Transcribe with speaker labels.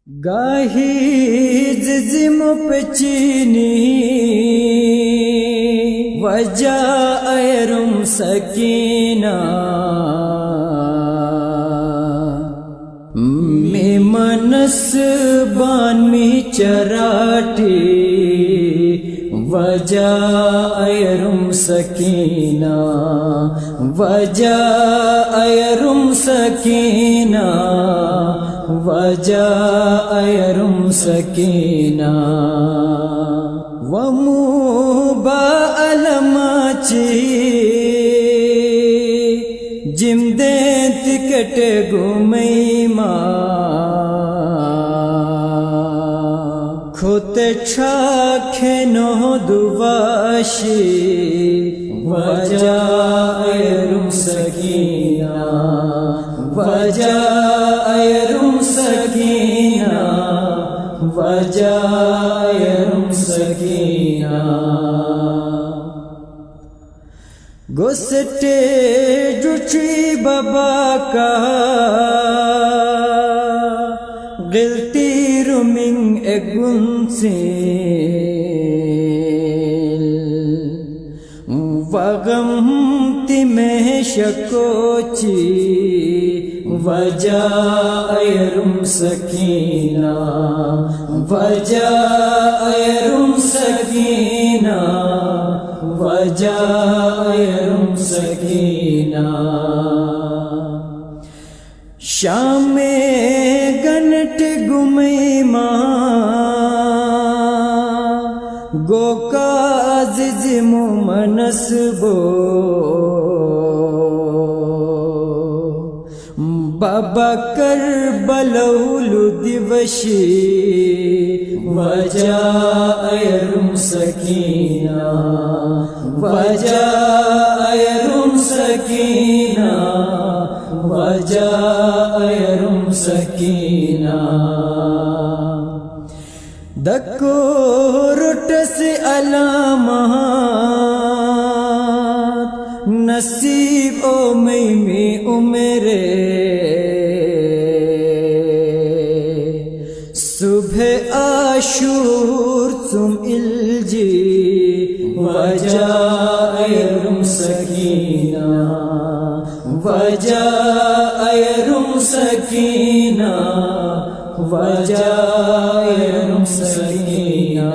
Speaker 1: گاہی زم پچینی وجہ ایرم سکینہ میں منس بان می چراٹی وجہ ایرم سکینہ وجہ ایرم سکینہ وجہ ایرم سکینہ ومو با علماچی جم دیں تکٹ گمی کھوت چھاکھنو دواشی وجہ ایرم سکینہ وجہ ایرم سکینہ وجہ ایرم سکینہ گسٹے جوچی بابا کا غلطی رومنگ اگن سیل وغم تمہیں شکوچی وجہ ایرم سکینہ وجہ ایرم سکینہ وجہ ایرم سکینہ شام گنٹ گمی گو کاز زم منسبو بابا کربلول دیوشی وجہ ایرم سکینہ وجہ ایرم سکینہ وجہ ایرم سکینہ دکو رٹ سے علامات نصیب او میں عمرے صبح عاشور تم الجی وجہ ایرم سکینہ وجہ ایرم سکینہ وجہ ایرم سکینہ